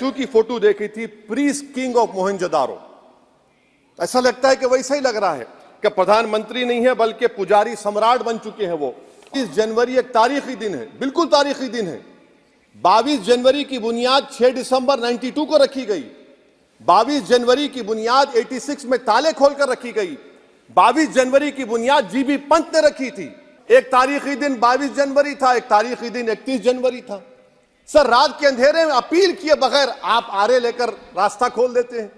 Statue की photo देखी थी, प्रीस्ट किंग ऑफ मोहनजोदारो। ऐसा लगता है कि वैसा ही लग रहा है कि प्रधानमंत्री नहीं है बल्कि पुजारी सम्राट बन चुके हैं वो। 22 जनवरी एक तारीखी दिन है, बिल्कुल तारीखी दिन है। 22 जनवरी की बुनियाद 6 दिसंबर 92 को रखी गई। 22 जनवरी की बुनियाद 86 में ताले खोलकर रखी गई। 22 जनवरी की बुनियाद जीबी पंत ने रखी थी। एक तारीखी दिन 22 जनवरी था, एक तारीखी दिन 31 जनवरी था। सर, रात के अंधेरे में अपील किए बगैर आप आरे लेकर रास्ता खोल देते हैं।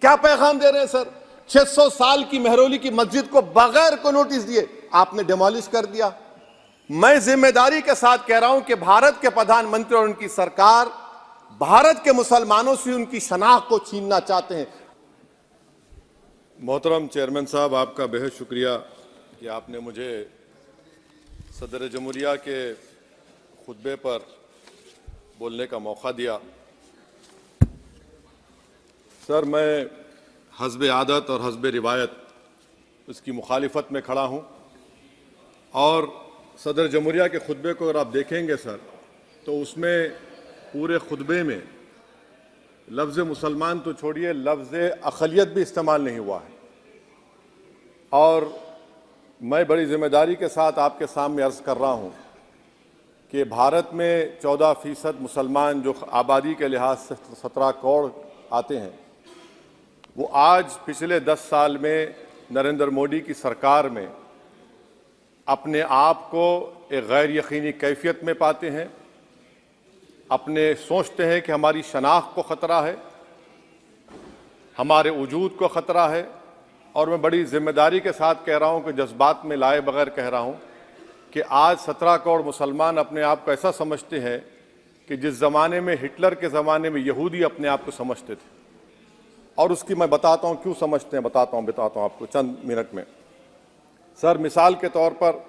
क्या पैगाम दे रहे हैं सर? 600 साल की मेहरौली की मस्जिद को बगैर को नोटिस दिए आपने डिमोलिश कर दिया। मैं जिम्मेदारी के साथ कह रहा हूं कि भारत के प्रधानमंत्री और उनकी सरकार भारत के मुसलमानों से उनकी शनाख्त को छीनना चाहते हैं। मोहतरम चेयरमैन साहब, आपका बेहद शुक्रिया कि आपने मुझे सदर जमहूरिया के खुतबे पर बोलने का मौका दिया। सर, मैं हस्ब आदत और हस्ब रिवायत उसकी मुखालिफत में खड़ा हूं और सदर जमहूरिया के खुतबे को अगर आप देखेंगे सर, तो उसमें पूरे खुतबे में लफ्ज़ मुसलमान तो छोड़िए, लफ्ज़ अक़लियत भी इस्तेमाल नहीं हुआ है। और मैं बड़ी जिम्मेदारी के साथ आपके सामने अर्ज़ कर रहा हूं कि भारत में 14% मुसलमान जो आबादी के लिहाज से 17 करोड़ आते हैं, वो आज पिछले 10 साल में नरेंद्र मोदी की सरकार में अपने आप को एक गैर यकीनी कैफियत में पाते हैं। अपने सोचते हैं कि हमारी शनाख्त को ख़तरा है, हमारे वजूद को ख़तरा है। और मैं बड़ी जिम्मेदारी के साथ कह रहा हूं कि जज्बात में लाए बगैर कह रहा हूं कि आज 17 करोड़ मुसलमान अपने आप को ऐसा समझते हैं कि जिस ज़माने में हिटलर के ज़माने में यहूदी अपने आप को समझते थे। और उसकी मैं बताता हूं क्यों समझते हैं, बताता हूं आपको चंद मिनट में। सर, मिसाल के तौर पर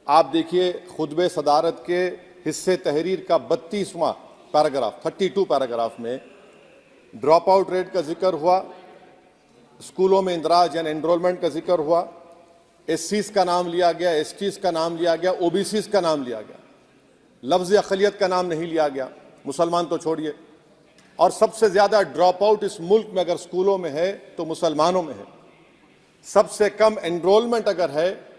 आप देखिए खुतबे सदारत के हिस्से तहरीर का 32वां पैराग्राफ, 32 पैराग्राफ में ड्रॉप आउट रेट का जिक्र हुआ, स्कूलों में इंदराज यानी एनरोलमेंट का जिक्र हुआ, एससीज का नाम लिया गया, एसटीज का नाम लिया गया, ओबीसीज का नाम लिया गया। लफ्ज़ अक़लियत का नाम नहीं लिया गया, मुसलमान तो छोड़िए। और सबसे ज़्यादा ड्रॉप आउट इस मुल्क में अगर स्कूलों में है तो मुसलमानों में है। सबसे कम एनरोलमेंट अगर है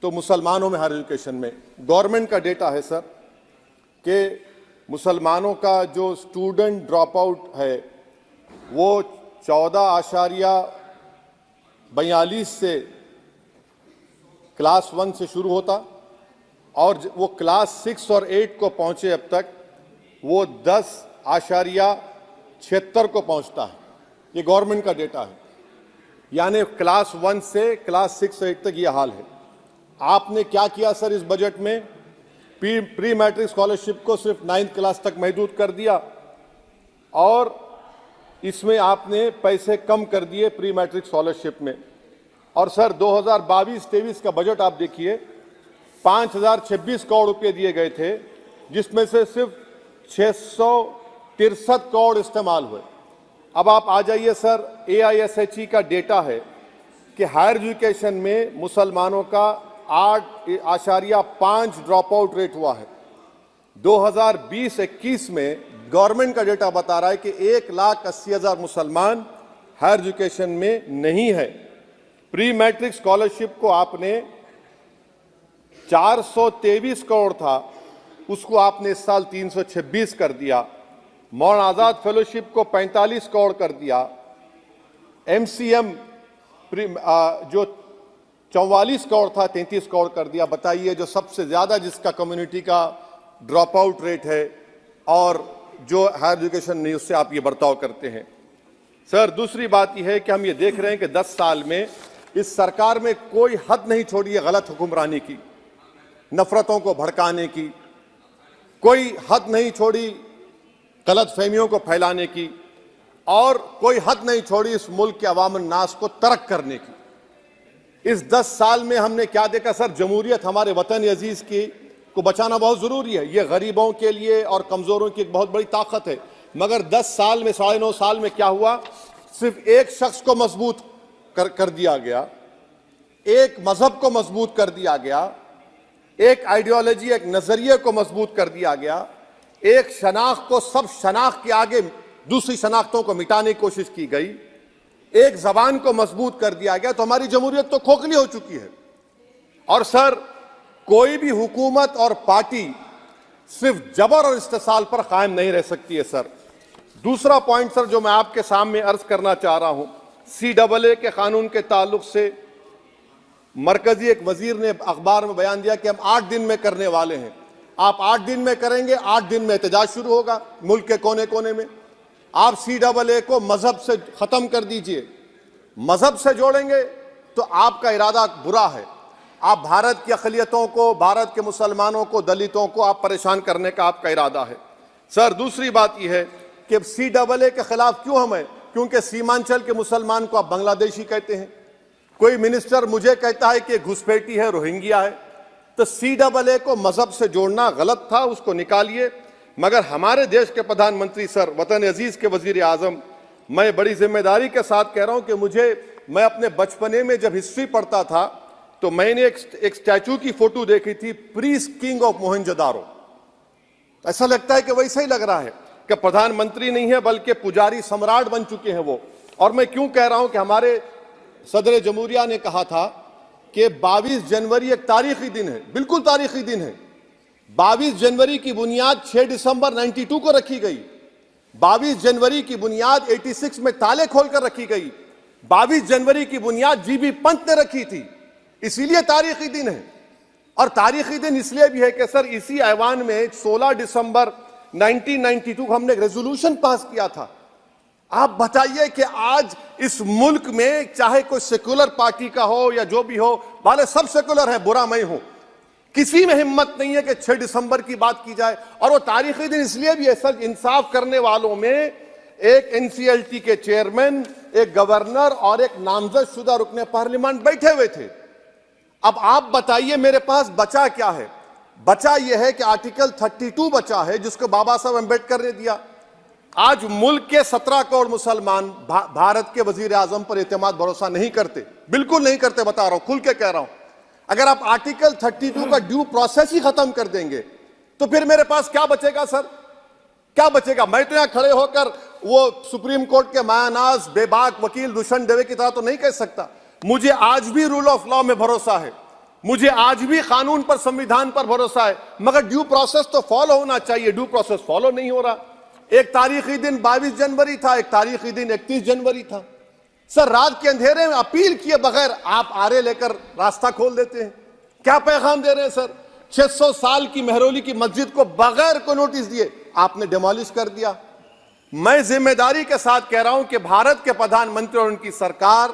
तो मुसलमानों में हायर एजुकेशन में। गवर्नमेंट का डेटा है सर कि मुसलमानों का जो स्टूडेंट ड्रॉप आउट है वो 14.42 से क्लास 1 से शुरू होता और वो क्लास 6 और 8 को पहुंचे अब तक वो 10.76 को पहुंचता है। ये गवर्नमेंट का डेटा है, यानी क्लास 1 से क्लास 6 8 तक ये हाल है। आपने क्या किया सर इस बजट में? प्री मैट्रिक स्कॉलरशिप को सिर्फ 9th क्लास तक महदूद कर दिया और इसमें आपने पैसे कम कर दिए प्री मैट्रिक स्कॉलरशिप में। और सर 2022-23 का बजट आप देखिए, 5026 करोड़ रुपए दिए गए थे, जिसमें से सिर्फ 663 करोड़ इस्तेमाल हुए। अब आप आ जाइए सर, AISHE का डेटा है कि हायर एजुकेशन में मुसलमानों का 8.5 ड्रॉप आउट रेट हुआ है। 2020-21 में गवर्नमेंट का डेटा बता रहा है कि 1,80,000 मुसलमान हायर एजुकेशन में नहीं है। प्री मैट्रिक स्कॉलरशिप को आपने 423 करोड़ था, उसको आपने इस साल 326 कर दिया। मौन आज़ाद फेलोशिप को 45 करोड़ कर दिया। MCM जो 44 करोड़ था 33 करोड़ कर दिया। बताइए, जो सबसे ज़्यादा जिसका कम्युनिटी का ड्रॉप आउट रेट है और जो हायर एजुकेशन नहीं, उससे आप ये बर्ताव करते हैं। सर, दूसरी बात यह है कि हम ये देख रहे हैं कि 10 साल में इस सरकार में कोई हद नहीं छोड़ी है गलत हुक्मरानी की, नफरतों को भड़काने की, कोई हद नहीं छोड़ी गलत फहमियों को फैलाने की, और कोई हद नहीं छोड़ी इस मुल्क के अवाम नास को तर्क करने की। इस 10 साल में हमने क्या देखा सर? जमहूरियत हमारे वतन अजीज की को बचाना बहुत जरूरी है। ये गरीबों के लिए और कमजोरों की एक बहुत बड़ी ताकत है। मगर 10 साल में, 9.5 साल में क्या हुआ? सिर्फ एक शख्स को मजबूत कर दिया गया, एक मजहब को मजबूत कर दिया गया, एक आइडियोलॉजी, एक नजरिए को मजबूत कर दिया गया, एक शनाख्त को सब शनाख्त के आगे दूसरी शनाख्तों को मिटाने की कोशिश की गई, एक जबान को मजबूत कर दिया गया, तो हमारी जमहूरियत तो खोखली हो चुकी है। और सर, कोई भी हुकूमत और पार्टी सिर्फ जबर और इस्तेसाल पर कायम नहीं रह सकती है सर। दूसरा पॉइंट सर जो मैं आपके सामने अर्ज करना चाह रहा हूं, CAA के कानून के ताल्लुक से मरकजी एक वजीर ने अखबार में बयान दिया कि हम 8 दिन में करने वाले हैं। आप 8 दिन में करेंगे, 8 दिन में एहतजाज शुरू होगा मुल्क के कोने कोने में। आप CAA को मजहब से खत्म कर दीजिए, मजहब से जोड़ेंगे तो आपका इरादा बुरा है। आप भारत की अक़लियतों को, भारत के मुसलमानों को, दलितों को आप परेशान करने का आपका इरादा है। सर, दूसरी बात यह है कि CAA के खिलाफ क्यों हम हैं? क्योंकि सीमांचल के मुसलमान को आप बांग्लादेशी कहते हैं। कोई मिनिस्टर मुझे कहता है कि घुसपैठी है, रोहिंग्या है, तो CAA को मजहब से जोड़ना गलत था, उसको निकालिए। मगर हमारे देश के प्रधानमंत्री सर, वतन अजीज के वजीर आजम, मैं बड़ी जिम्मेदारी के साथ कह रहा हूं कि मैं अपने बचपने में जब हिस्ट्री पढ़ता था तो मैंने एक स्टैचू की फोटो देखी थी, प्रीस्ट किंग ऑफ मोहनजोदारो। ऐसा लगता है कि वैसा ही लग रहा है कि प्रधानमंत्री नहीं है बल्कि पुजारी सम्राट बन चुके हैं वो। और मैं क्यों कह रहा हूं कि हमारे सदर जमहूरिया ने कहा था कि 22 जनवरी एक तारीखी दिन है, बिल्कुल तारीखी दिन है। 22 जनवरी की बुनियाद 6 दिसंबर 92 को रखी गई। 22 जनवरी की बुनियाद 86 में ताले खोलकर रखी गई। 22 जनवरी की बुनियाद GB पंत ने रखी थी, इसीलिए तारीखी दिन है। और तारीखी दिन इसलिए भी है कि सर, इसी ऐवान में 16 दिसंबर 1992 को हमने एक रेजोल्यूशन पास किया था। आप बताइए कि आज इस मुल्क में चाहे कोई सेकुलर पार्टी का हो या जो भी हो, वाले सब सेकुलर है, बुरा मैं हूं, किसी में हिम्मत नहीं है कि 6 दिसंबर की बात की जाए। और वो तारीखी दिन इसलिए भी है सर, इंसाफ करने वालों में एक NCLT के चेयरमैन, एक गवर्नर और एक नामजद शुदा रुकने पार्लियामेंट बैठे हुए थे। अब आप बताइए मेरे पास बचा क्या है? बचा यह है कि आर्टिकल 32 बचा है जिसको बाबा साहब अम्बेडकर ने दिया। आज मुल्क के 17 करोड़ मुसलमान भारत के वजीर आजम पर एतमाद भरोसा नहीं करते, बिल्कुल नहीं करते, बता रहा हूं, खुल के कह रहा हूं। अगर आप आर्टिकल 32 का ड्यू प्रोसेस ही खत्म कर देंगे तो फिर मेरे पास क्या बचेगा सर? क्या बचेगा? मैं तो यहां खड़े होकर वो सुप्रीम कोर्ट के मायानाज बेबाक वकील दुष्यंत दवे की तरह तो नहीं कह सकता। मुझे आज भी रूल ऑफ लॉ में भरोसा है, मुझे आज भी कानून पर, संविधान पर भरोसा है, मगर ड्यू प्रोसेस तो फॉलो होना चाहिए। ड्यू प्रोसेस फॉलो नहीं हो रहा। एक तारीखी दिन 22 जनवरी था, एक तारीखी दिन 31 जनवरी था। सर, रात के अंधेरे में अपील किए बगैर आप आरे लेकर रास्ता खोल देते हैं। क्या पैगाम दे रहे हैं सर? 600 साल की मेहरौली की मस्जिद को बगैर को नोटिस दिए आपने डिमोलिश कर दिया। मैं जिम्मेदारी के साथ कह रहा हूं कि भारत के प्रधानमंत्री और उनकी सरकार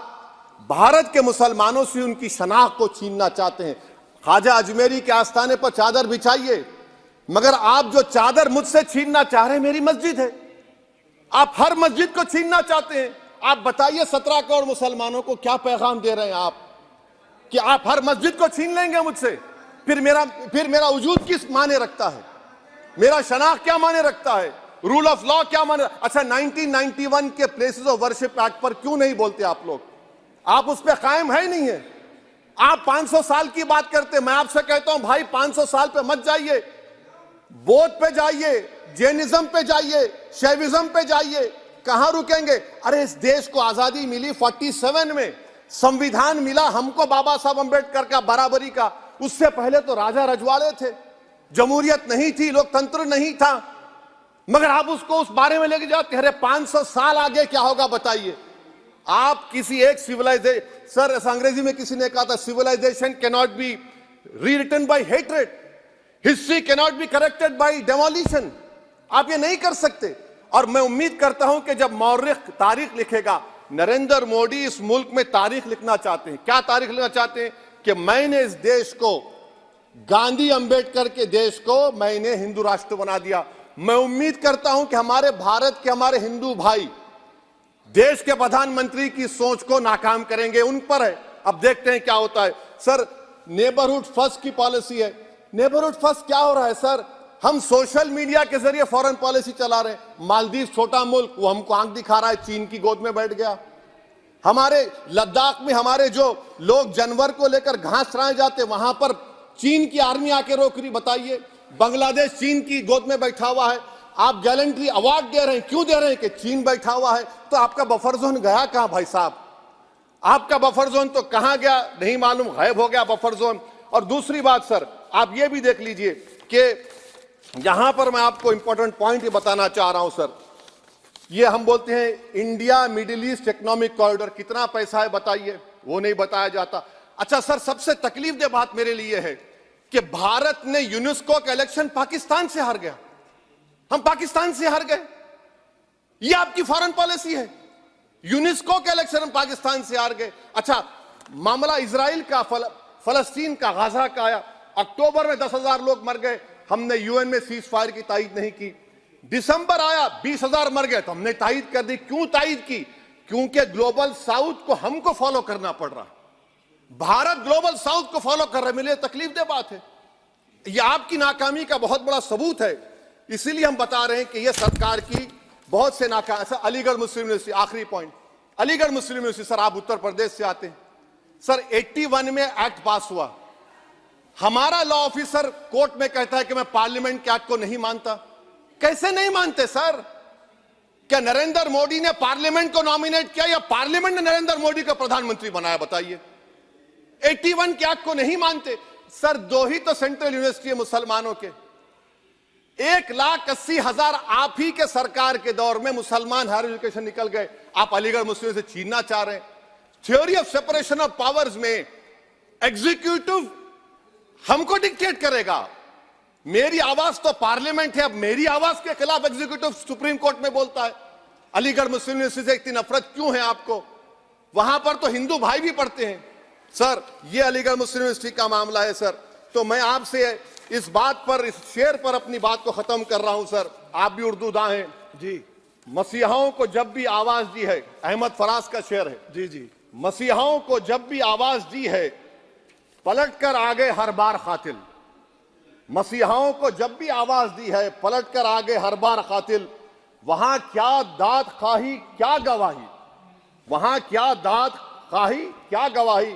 भारत के मुसलमानों से उनकी शनाख्त को छीनना चाहते हैं। ख्वाजा अजमेरी के आस्थाने पर चादर बिछाइए, मगर आप जो चादर मुझसे छीनना चाह रहे हैं, मेरी मस्जिद है, आप हर मस्जिद को छीनना चाहते हैं। आप बताइए 17 करोड़ मुसलमानों को क्या पैगाम दे रहे हैं आप कि आप हर मस्जिद को छीन लेंगे मुझसे? फिर मेरा वजूद किस माने रखता है? मेरा शनाख्त क्या माने रखता है? रूल ऑफ लॉ क्या माने? अच्छा, 1991 के प्लेसेस ऑफ वर्शिप एक्ट पर क्यों नहीं बोलते आप लोग? आप उस पर कायम है ही नहीं है। आप 500 साल की बात करते, मैं आपसे कहता हूं भाई 500 साल पे मत जाइए, बौद्ध पे जाइए, जैनिज्म पे जाइए, शैविज्म पे जाइए, कहां रुकेंगे? अरे इस देश को आजादी मिली 47 में, संविधान मिला हमको बाबा साहब अम्बेडकर का, बराबरी का। उससे पहले तो राजा रजवाड़े थे, जमहूरियत नहीं थी, लोकतंत्र नहीं था, मगर आप उसको उस बारे में लेके जाते। अरे 500 साल आगे क्या होगा बताइए? आप किसी एक सिविलाइजेशन, सर अंग्रेजी में किसी ने कहा था, civilisation cannot be rewritten by hatred, history cannot be corrected by demolition. आप ये नहीं कर सकते। और मैं उम्मीद करता हूं कि जब मौर्रिख तारीख लिखेगा, नरेंद्र मोदी इस मुल्क में तारीख लिखना चाहते हैं। क्या तारीख लिखना चाहते हैं? कि मैंने इस देश को, गांधी अंबेडकर के देश को मैंने हिंदू राष्ट्र बना दिया। मैं उम्मीद करता हूं कि हमारे भारत के हमारे हिंदू भाई देश के प्रधानमंत्री की सोच को नाकाम करेंगे, उन पर है। अब देखते हैं क्या होता है। सर, नेबरहुड फर्स्ट की पॉलिसी है। नेबरहुड फर्स्ट क्या हो रहा है सर? हम सोशल मीडिया के जरिए फॉरेन पॉलिसी चला रहे हैं। मालदीव छोटा मुल्क, वो हमको आंख दिखा रहा है, चीन की गोद में बैठ गया। हमारे लद्दाख में हमारे जो लोग जानवर को लेकर घास चराए जाते, वहां पर चीन की आर्मी आके रोक रही। बताइए, बांग्लादेश चीन की गोद में बैठा हुआ है, आप गैलेंट्री अवार्ड दे रहे हैं, क्यों दे रहे हैं कि चीन बैठा हुआ है, तो आपका बफर जोन गया कहां भाई साहब? आपका बफर जोन तो कहां गया नहीं मालूम, गायब हो गया बफर जोन। और दूसरी बात सर, आप ये भी देख लीजिए कि यहां पर मैं आपको इंपॉर्टेंट पॉइंट ये बताना चाह रहा हूं सर, ये हम बोलते हैं India middle east economic corridor, कितना पैसा है बताइए, वो नहीं बताया जाता। अच्छा सर, सबसे तकलीफ दे बात मेरे लिए है कि भारत ने यूनेस्को का इलेक्शन पाकिस्तान से हार गया, हम पाकिस्तान से हार गए, ये आपकी फॉरेन पॉलिसी है। यूनेस्को के इलेक्शन हम पाकिस्तान से हार गए। अच्छा, मामला इजराइल का, फलस्तीन का, गाजा का आया, अक्टूबर में 10,000 लोग मर गए, हमने यूएन में सीज फायर की तायीद नहीं की। दिसंबर आया 20,000 मर गए, तो हमने तायीद कर दी। क्यों तायीद की? क्योंकि ग्लोबल साउथ को हमको फॉलो करना पड़ रहा है, भारत ग्लोबल साउथ को फॉलो कर रहे। मेरे लिए तकलीफ दे बात है, यह आपकी नाकामी का बहुत बड़ा सबूत है। इसीलिए हम बता रहे हैं कि यह सरकार की बहुत से नाकाम। अलीगढ़ मुस्लिम यूनिवर्सिटी, आखिरी पॉइंट, अलीगढ़ मुस्लिम यूनिवर्सिटी सर, आप उत्तर प्रदेश से आते हैं सर, 81 में एक्ट पास हुआ, हमारा लॉ ऑफिसर कोर्ट में कहता है कि मैं पार्लियामेंट के एक्ट को नहीं मानता। कैसे नहीं मानते सर? क्या नरेंद्र मोदी ने पार्लियामेंट को नॉमिनेट किया या पार्लियामेंट ने नरेंद्र मोदी को प्रधानमंत्री बनाया? बताइए। 81 के एक्ट को नहीं मानते सर। 2 ही तो सेंट्रल यूनिवर्सिटी है मुसलमानों के, 1,80,000 आप ही के सरकार के दौर में मुसलमान हायर एजुकेशन निकल गए। आप अलीगढ़ मुस्लिम से छीनना चाह रहे हैं। Theory of separation of powers में एग्जीक्यूटिव हमको डिक्टेट करेगा, मेरी आवाज तो पार्लियामेंट है, अब मेरी आवाज के खिलाफ एग्जीक्यूटिव सुप्रीम कोर्ट में बोलता है। अलीगढ़ मुस्लिम यूनिवर्सिटी से इतनी नफरत क्यों है आपको? वहां पर तो हिंदू भाई भी पढ़ते हैं सर। ये अलीगढ़ मुस्लिम यूनिवर्सिटी का मामला है सर। तो मैं आपसे इस बात पर, इस शेर पर अपनी बात को खत्म कर रहा हूं सर। आप भी उर्दू दां हैं जी। मसीहाओं को जब भी आवाज दी है, अहमद फराज का शेर है जी जी, मसीहाओं को जब भी आवाज दी है, पलट कर आ गए हर बार कातिल। मसीहाओं को जब भी आवाज दी है, पलट कर आ गए हर बार कातिल। वहां क्या दाद खाही क्या गवाही, वहां क्या दाद खाही क्या गवाही,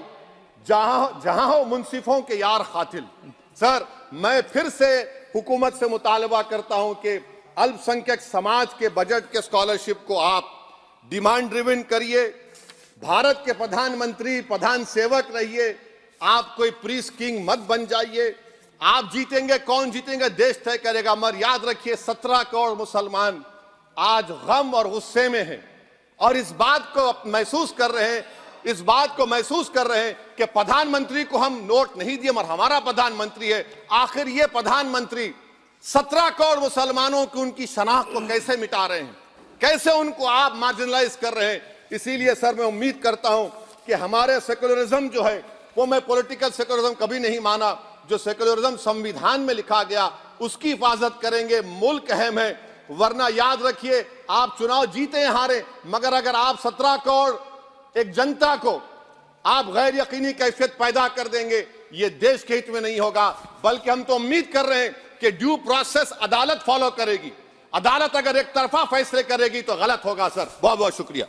जहां हो मुंसिफों के यार कातिल। सर, मैं फिर से हुकूमत से मुतालबा करता हूं कि अल्पसंख्यक समाज के बजट के स्कॉलरशिप को आप डिमांड ड्रिवन करिए। भारत के प्रधानमंत्री प्रधान सेवक रहिए, आप कोई प्रीस किंग मत बन जाइए। आप जीतेंगे, कौन जीतेंगे देश तय करेगा, मगर याद रखिए 17 करोड़ मुसलमान आज गम और गुस्से में हैं और इस बात को महसूस कर रहे हैं, इस बात को महसूस कर रहे हैं कि प्रधानमंत्री को हम नोट नहीं दिए मगर हमारा प्रधानमंत्री है। आखिर ये प्रधानमंत्री 17 करोड़ मुसलमानों की उनकी शनाख्त को कैसे मिटा रहे हैं, कैसे उनको आप मार्जिनलाइज कर रहे हैं। इसीलिए सर, मैं उम्मीद करता हूं कि हमारे सेक्युलरिज्म जो है वो, मैं पॉलिटिकल सेक्युलरिज्म कभी नहीं माना, जो सेक्युलरिज्म संविधान में लिखा गया उसकी हिफाजत करेंगे। मुल्क अहम है, वरना याद रखिए आप चुनाव जीते हैं हारे, मगर अगर आप 17 करोड़ एक जनता को आप गैर यकीनी कैफियत पैदा कर देंगे, ये देश के हित में नहीं होगा। बल्कि हम तो उम्मीद कर रहे हैं कि ड्यू प्रोसेस अदालत फॉलो करेगी। अदालत अगर एक तरफा फैसले करेगी तो गलत होगा सर। बहुत बहुत शुक्रिया।